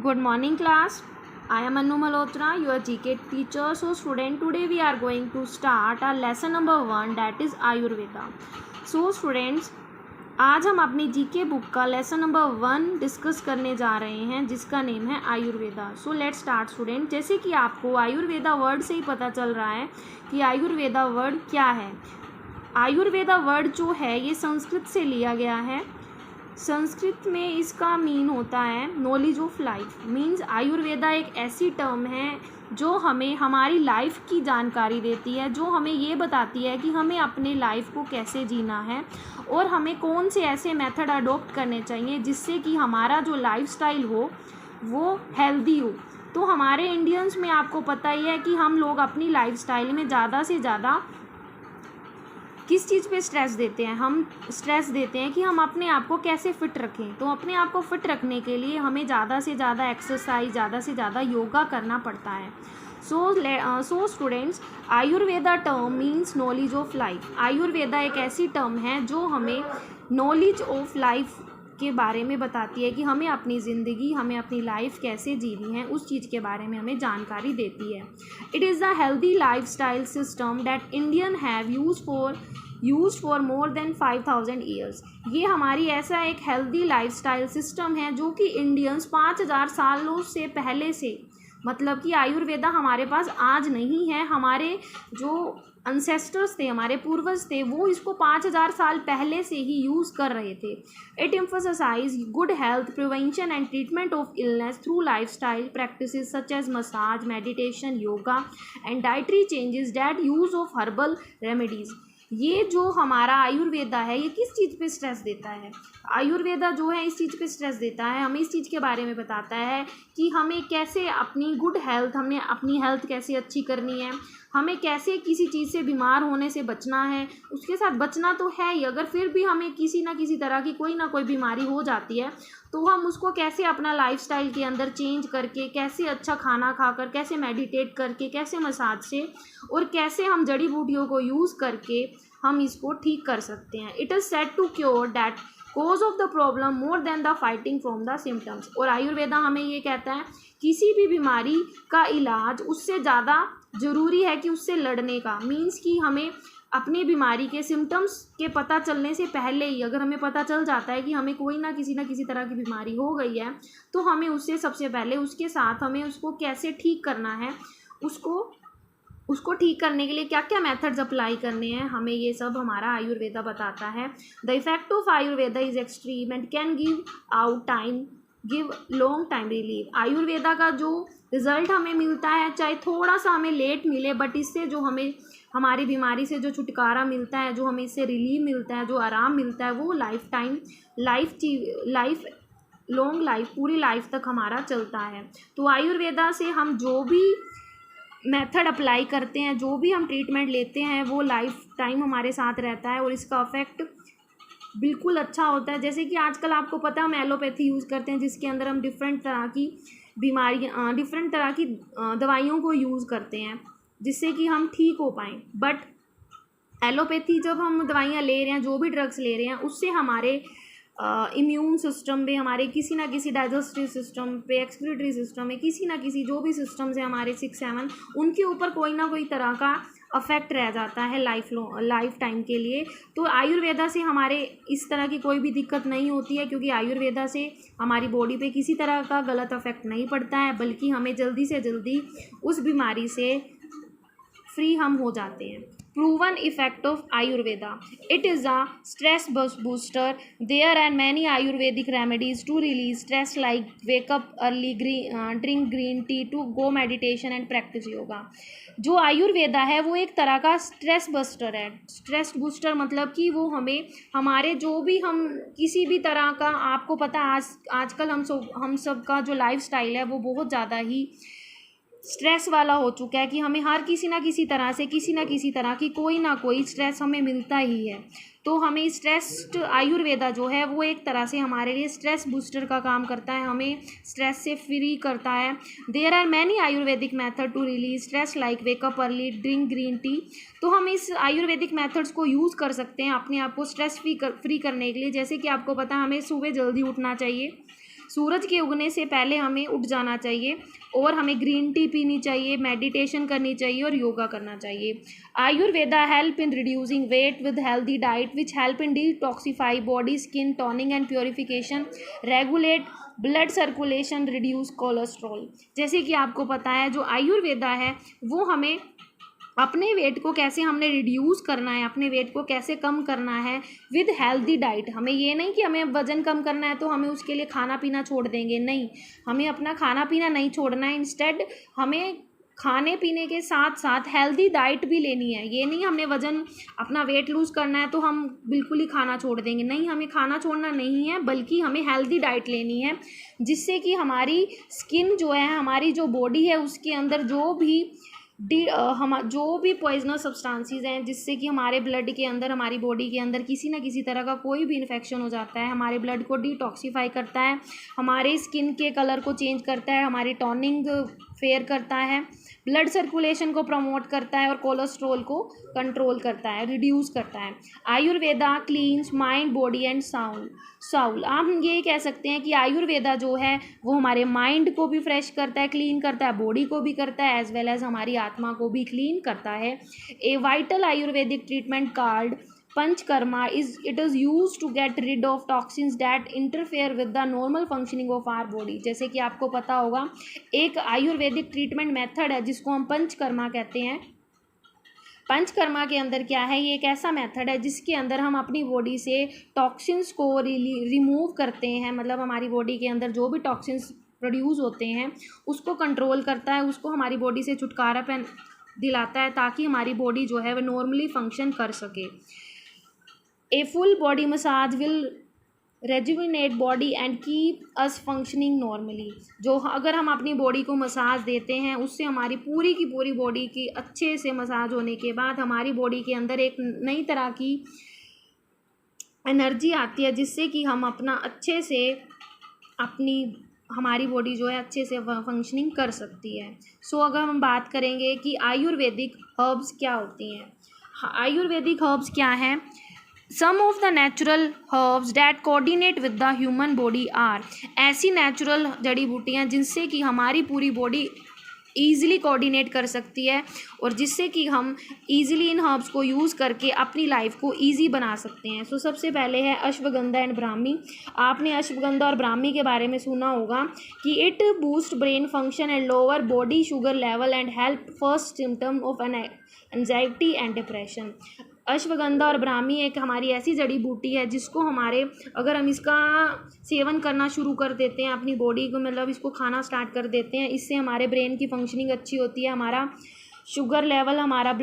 Good morning class. I am Anu Malhotra, your GK teacher. So student, today we are going to start our lesson number 1, that is Ayurveda. So students, आज हम अपनी GK book का lesson number 1 discuss करने जा रहे हैं जिसका name है Ayurveda. So let's start student. जैसे कि आपको आयुर्वेदा वर्ड से ही पता चल रहा है कि आयुर्वेदा वर्ड क्या है. आयुर्वेदा वर्ड जो है ये संस्कृत से लिया गया है. संस्कृत में इसका मीन होता है knowledge of life. Means Ayurveda एक ऐसी टर्म है जो हमें हमारी लाइफ की जानकारी देती है, जो हमें ये बताती है कि हमें अपने लाइफ को कैसे जीना है और हमें कौन से ऐसे मेथड अडॉप्ट करने चाहिए जिससे कि हमारा जो लाइफस्टाइल हो वो हेल्दी हो. तो हमारे इंडियंस में आपको पता ही है कि हम लोग अपनी लाइफस्टाइल में ज़्यादा से ज़्यादा किस चीज़ पे स्ट्रेस देते हैं. हम स्ट्रेस देते हैं कि हम अपने आप को कैसे फ़िट रखें. तो अपने आप को फ़िट रखने के लिए हमें ज़्यादा से ज़्यादा एक्सरसाइज, ज़्यादा से ज़्यादा योगा करना पड़ता है. So students, Ayurveda term means knowledge of life. Ayurveda एक ऐसी टर्म है जो हमें नॉलेज ऑफ लाइफ के बारे में बताती है कि हमें अपनी ज़िंदगी, हमें अपनी लाइफ कैसे जीनी है, उस चीज़ के बारे में हमें जानकारी देती है. It is the healthy life style system that Indian have use for more than 5000 years. ये हमारी ऐसा एक हेल्दी लाइफ स्टाइल सिस्टम है जो कि इंडियंस 5000 सालों से पहले से, मतलब कि आयुर्वेदा हमारे पास आज नहीं है, हमारे जो अनसेस्टर्स थे, हमारे पूर्वज थे, वो इसको 5000 साल पहले से ही यूज़ कर रहे थे. It emphasise good health, prevention and treatment of illness through lifestyle practices such as massage, meditation, yoga and dietary changes that use of herbal remedies. ये जो हमारा आयुर्वेदा है ये किस चीज़ पे स्ट्रेस देता है? आयुर्वेदा जो है इस चीज़ पे स्ट्रेस देता है, हमें इस चीज़ के बारे में बताता है कि हमें कैसे अपनी गुड हेल्थ, हमने अपनी हेल्थ कैसे अच्छी करनी है, हमें कैसे किसी चीज़ से बीमार होने से बचना है. उसके साथ बचना तो है ही, अगर फिर भी हमें किसी ना किसी तरह की कोई ना कोई बीमारी हो जाती है तो हम उसको कैसे अपना लाइफस्टाइल के अंदर चेंज करके, कैसे अच्छा खाना खाकर, कैसे मेडिटेट करके, कैसे मसाज से और कैसे हम जड़ी बूटियों को यूज़ करके हम इसको ठीक कर सकते हैं. It is said to cure that cause of the problem more than the fighting from the symptoms. और आयुर्वेदा हमें ये कहता है किसी भी बीमारी का इलाज उससे ज़्यादा ज़रूरी है कि उससे लड़ने का. मीन्स कि हमें अपनी बीमारी के सिम्टम्स के पता चलने से पहले ही अगर हमें पता चल जाता है कि हमें कोई ना किसी तरह की बीमारी हो गई है तो हमें उससे सबसे पहले उसके साथ हमें उसको कैसे ठीक करना है, उसको ठीक करने के लिए क्या क्या मेथड्स अप्लाई करने हैं, हमें ये सब हमारा आयुर्वेदा बताता है. The effect of Ayurveda is extreme and can give long time relief. Ayurveda का जो रिज़ल्ट हमें मिलता है, चाहे थोड़ा सा हमें लेट मिले, बट इससे जो हमें हमारी बीमारी से जो छुटकारा मिलता है, जो हमें इससे रिलीफ मिलता है, जो आराम मिलता है, वो लॉन्ग लाइफ, पूरी लाइफ तक हमारा चलता है. तो आयुर्वेदा से हम जो भी मेथड अप्लाई करते हैं, जो भी हम ट्रीटमेंट लेते हैं, वो लाइफ टाइम हमारे साथ रहता है और इसका इफेक्ट बिल्कुल अच्छा होता है. जैसे कि आजकल आपको पता है हम एलोपैथी यूज़ करते हैं जिसके अंदर हम डिफरेंट तरह की दवाइयों को यूज़ करते हैं जिससे कि हम ठीक हो पाएँ. बट एलोपैथी जब हम दवाइयाँ ले रहे हैं, जो भी ड्रग्स ले रहे हैं, उससे हमारे इम्यून सिस्टम पे, हमारे किसी ना किसी डाइजेस्टिव सिस्टम पे, एक्सक्रीटरी सिस्टम में, किसी ना किसी जो भी सिस्टम्स हैं हमारे 6-7, उनके ऊपर कोई ना कोई तरह का अफेक्ट रह जाता है लाइफ टाइम के लिए. तो आयुर्वेदा से हमारे इस तरह की कोई भी दिक्कत नहीं होती है क्योंकि आयुर्वेदा से हमारी बॉडी पे किसी तरह का गलत अफेक्ट नहीं पड़ता है, बल्कि हमें जल्दी से जल्दी उस बीमारी से फ्री हम हो जाते हैं. Proven effect of Ayurveda. It is a stress booster. There are many Ayurvedic remedies to release stress like wake up early, drink green tea, to go meditation and practice yoga. जो आयुर्वेदा है वो एक तरह का स्ट्रेस बस्टर है. Stress booster मतलब कि वो हमें हमारे जो भी हम किसी भी तरह का, आपको पता है आजकल हम सब का जो लाइफस्टाइल है वो बहुत ज़्यादा ही स्ट्रेस वाला हो चुका है कि हमें हर किसी ना किसी तरह की कोई ना कोई स्ट्रेस हमें मिलता ही है. तो हमें स्ट्रेस्ड आयुर्वेदा जो है वो एक तरह से हमारे लिए स्ट्रेस बूस्टर का काम करता है, हमें स्ट्रेस से फ्री करता है. There are many ayurvedic method to release stress like wake up early, drink green tea. तो हम इस आयुर्वेदिक मेथड्स को यूज़ कर सकते हैं अपने आप को स्ट्रेस फ्री करने के लिए. जैसे कि आपको पता है हमें सुबह जल्दी उठना चाहिए, सूरज के उगने से पहले हमें उठ जाना चाहिए और हमें ग्रीन टी पीनी चाहिए, मेडिटेशन करनी चाहिए और योगा करना चाहिए। Ayurveda help in reducing weight with healthy diet which help in detoxify body, skin toning and purification, regulate blood circulation, reduce cholesterol. जैसे कि आपको पता है जो आयुर्वेदा है वो हमें अपने वेट को कैसे हमने रिड्यूस करना है, अपने वेट को कैसे कम करना है विद हेल्दी डाइट। हमें ये नहीं कि हमें वज़न कम करना है तो हमें उसके लिए खाना पीना छोड़ देंगे, नहीं, हमें अपना खाना पीना नहीं छोड़ना है। इंस्टेड हमें खाने पीने के साथ साथ हेल्दी डाइट भी लेनी है। ये नहीं हमने वज़न अपना वेट लूज़ करना है तो हम बिल्कुल ही खाना छोड़ देंगे, नहीं, हमें खाना छोड़ना नहीं है बल्कि हमें हेल्दी डाइट लेनी है जिससे कि हमारी स्किन जो है, हमारी जो बॉडी है उसके अंदर जो भी पॉइजनस सब्सटेंसेस हैं जिससे कि हमारे ब्लड के अंदर, हमारी बॉडी के अंदर किसी ना किसी तरह का कोई भी इन्फेक्शन हो जाता है, हमारे ब्लड को डिटॉक्सिफाई करता है, हमारे स्किन के कलर को चेंज करता है, हमारी टोनिंग फेयर करता है, ब्लड सर्कुलेशन को प्रमोट करता है और कोलेस्ट्रॉल को कंट्रोल करता है, रिड्यूस करता है। Ayurveda cleans mind, body and Saul. हम ये कह सकते हैं कि आयुर्वेदा जो है वो हमारे माइंड को भी फ्रेश करता है, क्लीन करता है, बॉडी को भी करता है, एज वेल एज हमारी आत्मा को भी क्लीन करता है। A vital ayurvedic treatment called Panchakarma is used to get rid of toxins that interfere with the normal functioning of our body. जैसे कि आपको पता होगा एक आयुर्वेदिक ट्रीटमेंट मेथड है जिसको हम पंचकर्मा कहते हैं। पंचकर्मा के अंदर क्या है, ये एक ऐसा मेथड है जिसके अंदर हम अपनी बॉडी से टॉक्सिन्स को रिमूव करते हैं, मतलब हमारी बॉडी के अंदर जो भी टॉक्सिन्स प्रोड्यूस होते हैं उसको कंट्रोल करता है, उसको हमारी बॉडी से छुटकारा दिलाता है ताकि हमारी बॉडी जो है वह नॉर्मली फंक्शन कर सके। A full body massage will rejuvenate body and keep us functioning normally. जो अगर हम अपनी बॉडी को मसाज देते हैं उससे हमारी पूरी की पूरी बॉडी की अच्छे से मसाज होने के बाद हमारी बॉडी के अंदर एक नई तरह की एनर्जी आती है जिससे कि हम अपना अच्छे से हमारी बॉडी जो है अच्छे से फंक्शनिंग कर सकती है। सो अगर हम बात करेंगे कि आयुर्वेदिक हर्ब्स क्या होती हैं, आयुर्वेदिक हर्ब्स क्या हैं, some of the natural herbs that coordinate with the human body are. ऐसी नेचुरल जड़ी बूटियाँ जिनसे कि हमारी पूरी बॉडी ईज़िली कोऑर्डिनेट कर सकती है और जिससे कि हम ईज़िली इन हर्ब्स को यूज़ करके अपनी लाइफ को ईजी बना सकते हैं। सो सबसे पहले है अश्वगंधा एंड ब्राह्मी। आपने अश्वगंधा और ब्राह्मी के बारे में सुना होगा कि it boost brain function and lower body sugar level and help first symptom of anxiety and depression. Ashwagandha और ब्राह्मी एक हमारी ऐसी जड़ी बूटी है जिसको अगर हम इसका सेवन करना शुरू कर देते हैं अपनी बॉडी को, मतलब इसको खाना स्टार्ट कर देते हैं, इससे हमारे ब्रेन की फंक्शनिंग अच्छी होती है, हमारा शुगर लेवल, हमारा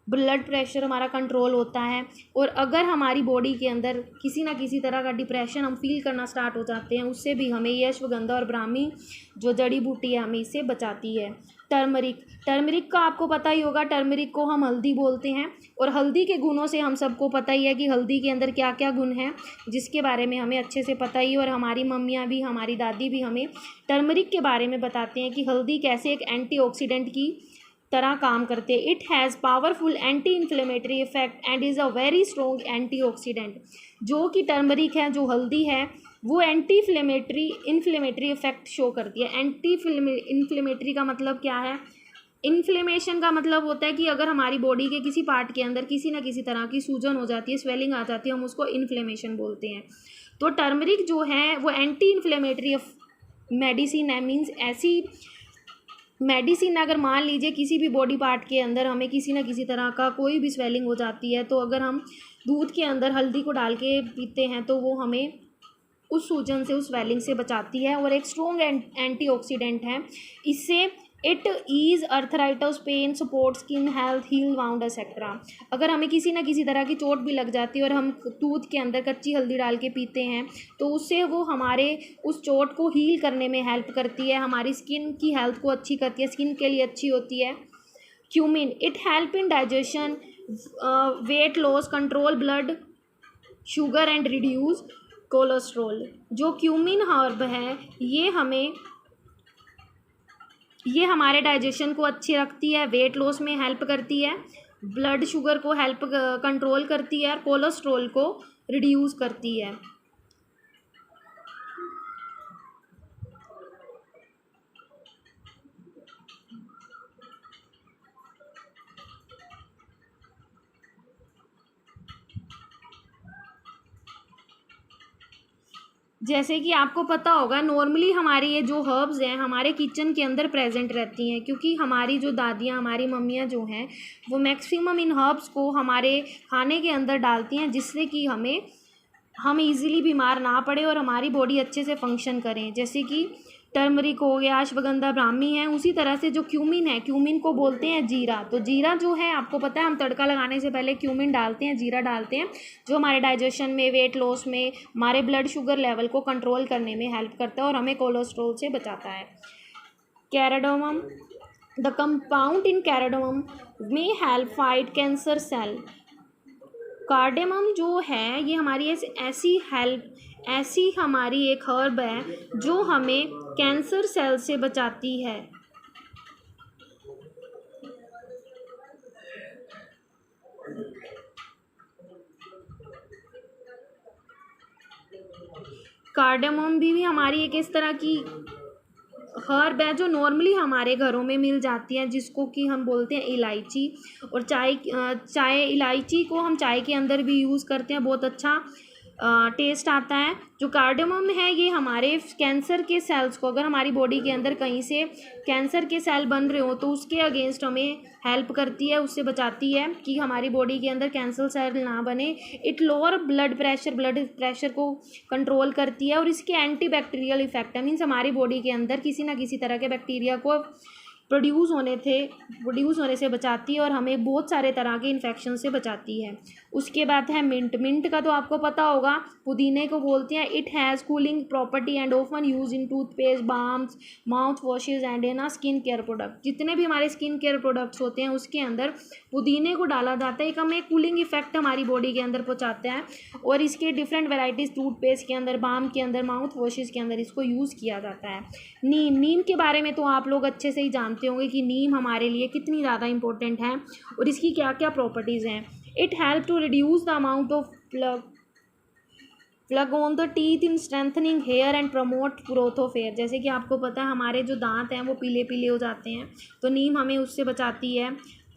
ब्लड प्रेशर हमारा कंट्रोल होता है। और अगर हमारी बॉडी के अंदर किसी ना किसी तरह का डिप्रेशन हम फील करना स्टार्ट हो जाते हैं उससे भी हमें ये अश्वगंधा और ब्राह्मी जो जड़ी बूटी है हमें इससे बचाती है। टर्मरिक का आपको पता ही होगा, टर्मरिक को हम हल्दी बोलते हैं और हल्दी के गुणों से हम सबको पता ही है कि हल्दी के अंदर क्या क्या गुण हैं जिसके बारे में हमें अच्छे से पता ही, और हमारी मम्मियाँ भी, हमारी दादी भी हमें टर्मरिक के बारे में बताते हैं कि हल्दी कैसे एक एंटीऑक्सीडेंट की तरह काम करते हैं। It has powerful anti inflammatory effect and is a very strong antioxidant. जो कि टर्मरिक है, जो हल्दी है, वो इन्फ्लेमेटरी इफेक्ट शो करती है। इन्फ्लेमेटरी का मतलब क्या है, इन्फ्लेमेशन का मतलब होता है कि अगर हमारी बॉडी के किसी पार्ट के अंदर किसी ना किसी तरह की सूजन हो जाती है, स्वेलिंग आ जाती है, हम उसको इन्फ्लेमेशन बोलते हैं। तो टर्मरिक जो है वो एंटी इन्फ्लेमेटरी मेडिसिन है, मीन्स ऐसी मेडिसिन अगर मान लीजिए किसी भी बॉडी पार्ट के अंदर हमें किसी न किसी तरह का कोई भी स्वेलिंग हो जाती है तो अगर हम दूध के अंदर हल्दी को डाल के पीते हैं तो वो हमें उस सूजन से, उस स्वेलिंग से बचाती है और एक स्ट्रॉन्ग एंटीऑक्सीडेंट है। इससे it ease arthritis pain, support skin health, heal wound etcetera. अगर हमें किसी ना किसी तरह की चोट भी लग जाती है और हम दूध के अंदर कच्ची हल्दी डाल के पीते हैं तो उससे वो हमारे उस चोट को हील करने में हेल्प करती है, हमारी स्किन की हेल्थ को अच्छी करती है, स्किन के लिए अच्छी होती है। Cumin, it help in digestion, weight loss, control blood sugar and reduce cholesterol. जो क्यूमिन हर्ब है ये हमारे डाइजेशन को अच्छी रखती है, वेट लॉस में हेल्प करती है, ब्लड शुगर को कंट्रोल करती है और कोलेस्ट्रॉल को रिड्यूस करती है। जैसे कि आपको पता होगा नॉर्मली हमारी ये जो हर्ब्स हैं हमारे किचन के अंदर प्रेजेंट रहती हैं, क्योंकि हमारी जो दादियाँ हमारी मम्मियाँ जो हैं वो मैक्सिमम इन हर्ब्स को हमारे खाने के अंदर डालती हैं, जिससे कि हम इजीली बीमार ना पड़े और हमारी बॉडी अच्छे से फंक्शन करें। जैसे कि टर्मरिक हो गया, अश्वगंधा, ब्राह्मी है। उसी तरह से जो क्यूमिन है, क्यूमिन को बोलते हैं जीरा। तो जीरा जो है आपको पता है हम तड़का लगाने से पहले क्यूमिन डालते हैं, जीरा डालते हैं, जो हमारे डाइजेशन में, वेट लॉस में, हमारे ब्लड शुगर लेवल को कंट्रोल करने में हेल्प करता है और हमें कोलेस्ट्रॉल से बचाता है। कैराडोमम, द कंपाउंड इन कैराडोमम में help fight cancer cell. Cardamom जो है ये हमारी ऐसी हमारी एक हर्ब है जो हमें कैंसर सेल से बचाती है। कार्डेमम भी हमारी एक इस तरह की हर्ब है जो नॉर्मली हमारे घरों में मिल जाती है, जिसको कि हम बोलते हैं इलायची। और चाय इलायची को हम चाय के अंदर भी यूज़ करते हैं, बहुत अच्छा टेस्ट आता है। जो कार्डेमम है ये हमारे कैंसर के सेल्स को, अगर हमारी बॉडी के अंदर कहीं से कैंसर के सेल बन रहे हो तो उसके अगेंस्ट हमें हेल्प करती है, उससे बचाती है कि हमारी बॉडी के अंदर कैंसर सेल ना बने। इट लोअर ब्लड प्रेशर को कंट्रोल करती है और इसके एंटी बैक्टीरियल इफेक्ट है, मीन्स हमारी बॉडी के अंदर किसी ना किसी तरह के बैक्टीरिया को प्रोड्यूस होने से बचाती है और हमें बहुत सारे तरह के इन्फेक्शन से बचाती है। उसके बाद है मिंट का तो आपको पता होगा, पुदीने को बोलते हैं। It has cooling property and often use in toothpaste, balms, mouth washes and in skin care product. जितने भी हमारे स्किन केयर प्रोडक्ट्स होते हैं उसके अंदर पुदीने को डाला जाता है, एक हमें कूलिंग इफेक्ट हमारी बॉडी के अंदर पहुँचाता है। और इसके डिफरेंट वेराइटीज़ टूथपेस्ट के अंदर, बाम के अंदर, माउथ वॉशेज के अंदर इसको यूज़ किया जाता है। नीम के बारे में तो आप लोग अच्छे से ही जानते होंगे कि नीम हमारे लिए कितनी ज़्यादा इंपॉर्टेंट है और इसकी क्या क्या प्रॉपर्टीज़ हैं। It help to reduce the amount of plaque on the teeth in strengthening hair and promote growth of hair. जैसे कि आपको पता है हमारे जो दांत हैं वो पीले पीले हो जाते हैं, तो नीम हमें उससे बचाती है,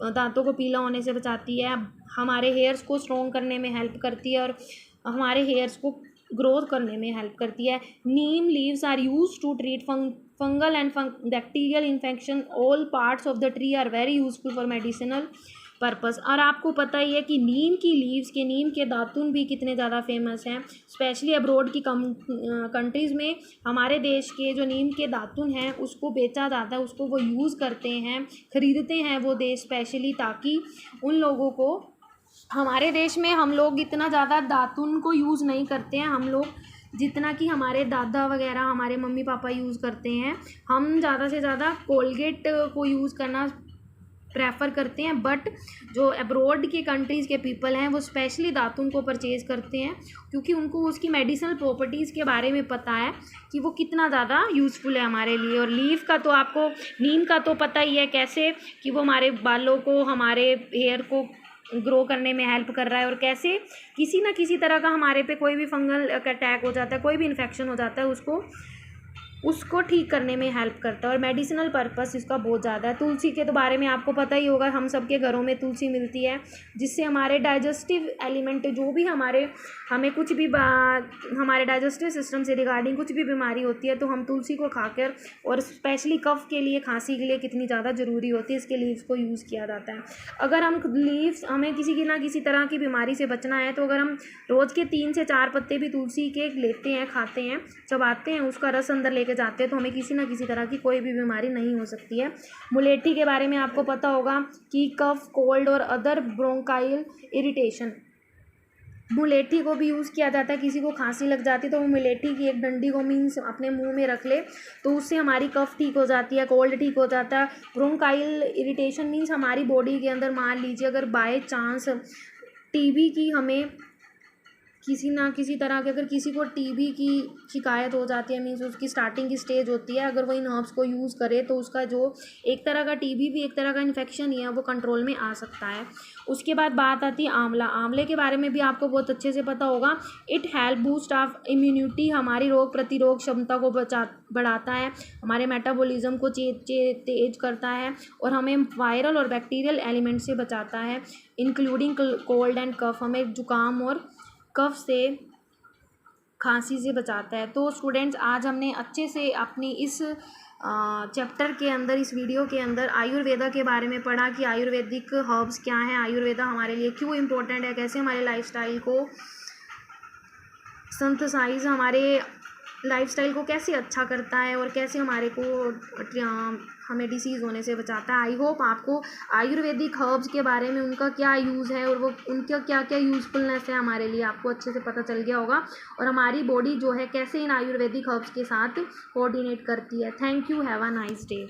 दांतों को पीला होने से बचाती है, हमारे हेयर्स को स्ट्रॉन्ग करने में हेल्प करती है और हमारे हेयर्स को ग्रोथ करने में हेल्प करती है। Neem leaves are used to treat fungal and bacterial infection. All parts of the tree are very useful for medicinal purpose. और आपको पता ही है कि नीम की लीव्स के, नीम के दातुन भी कितने ज़्यादा फेमस हैं, स्पेशली अब्रोड की कंट्रीज़ में। हमारे देश के जो नीम के दातुन हैं उसको बेचा जाता है, उसको वो यूज़ करते हैं, ख़रीदते हैं वो देश स्पेशली, ताकि उन लोगों को, हमारे देश में हम लोग इतना ज़्यादा दातुन को यूज़ नहीं करते हैं, हम लोग जितना कि हमारे दादा वगैरह, हमारे मम्मी पापा यूज़ करते हैं। हम ज़्यादा से ज़्यादा कोलगेट को यूज़ करना प्रेफर करते हैं, बट जो अब्रोड के कंट्रीज़ के पीपल हैं वो स्पेशली दातुन को परचेज़ करते हैं, क्योंकि उनको उसकी मेडिसिनल प्रॉपर्टीज़ के बारे में पता है कि वो कितना ज़्यादा यूज़फुल है हमारे लिए। और लीफ का तो आपको, नीम का तो पता ही है कैसे कि वो हमारे बालों को, हमारे हेयर को ग्रो करने में हेल्प कर रहा है, और कैसे किसी ना किसी तरह का हमारे पे कोई भी फंगल अटैक हो जाता है, कोई भी इन्फेक्शन हो जाता है, उसको ठीक करने में हेल्प करता है। और मेडिसिनल पर्पस इसका बहुत ज़्यादा है। तुलसी के तो बारे में आपको पता ही होगा, हम सबके घरों में तुलसी मिलती है, जिससे हमारे डाइजेस्टिव एलिमेंट जो भी हमें कुछ भी हमारे डाइजेस्टिव सिस्टम से रिगार्डिंग कुछ भी बीमारी होती है तो हम तुलसी को खाकर, और स्पेशली कफ के लिए, खांसी के लिए कितनी ज़्यादा ज़रूरी होती है, इसके लीव्स को यूज़ किया जाता है। अगर हमें किसी ना किसी तरह की बीमारी से बचना है तो अगर हम रोज़ के 3 से 4 पत्ते भी तुलसी के लेते हैं, खाते हैं, चबाते हैं, उसका रस अंदर लेके जाते हैं, तो हमें किसी ना किसी तरह की कोई भी बीमारी नहीं हो सकती है। मुलेठी के बारे में आपको पता होगा कि कफ, कोल्ड और अदर ब्रोंकाइल इरिटेशन, मुलेठी को भी यूज़ किया जाता है। किसी को खांसी लग जाती है तो वो मुलेठी की एक डंडी को मीन्स अपने मुंह में रख ले तो उससे हमारी कफ ठीक हो जाती है, कोल्ड ठीक हो जाता है। ब्रोंकाइल इरिटेशन मीन्स हमारी बॉडी के अंदर, मान लीजिए अगर बाय चांस टीबी की, हमें किसी ना किसी तरह के, अगर किसी को टीबी की शिकायत हो जाती है, मीन्स उसकी स्टार्टिंग की स्टेज होती है, अगर वो इन हर्ब्स को यूज़ करे तो उसका जो एक तरह का टीबी भी एक तरह का इन्फेक्शन ही है, वो कंट्रोल में आ सकता है। उसके बाद बात आती है आंवला। आंवले के बारे में भी आपको बहुत अच्छे से पता होगा। It help boost of immunity, हमारी रोग प्रतिरोध क्षमता को बढ़ाता है, हमारे मेटाबॉलिज्म को तेज करता है और हमें वायरल और बैक्टीरियल एलिमेंट से बचाता है, इंक्लूडिंग कोल्ड एंड कफ। हमें जुकाम और कफ से खांसी से बचाता है। तो स्टूडेंट्स आज हमने अच्छे से अपनी इस चैप्टर के अंदर, इस वीडियो के अंदर आयुर्वेदा के बारे में पढ़ा कि आयुर्वेदिक हर्ब्स क्या हैं, आयुर्वेदा हमारे लिए क्यों इम्पोर्टेंट है, कैसे हमारे लाइफस्टाइल को सिंथेसाइज, हमारे लाइफस्टाइल को कैसे अच्छा करता है और कैसे हमारे को हमें डिसीज़ होने से बचाता है। आई होप आपको आयुर्वेदिक हर्ब्स के बारे में, उनका क्या यूज़ है और वो उनका क्या क्या यूज़फुलनेस है हमारे लिए, आपको अच्छे से पता चल गया होगा, और हमारी बॉडी जो है कैसे इन आयुर्वेदिक हर्ब्स के साथ कोऑर्डिनेट करती है। Thank you, have a nice day.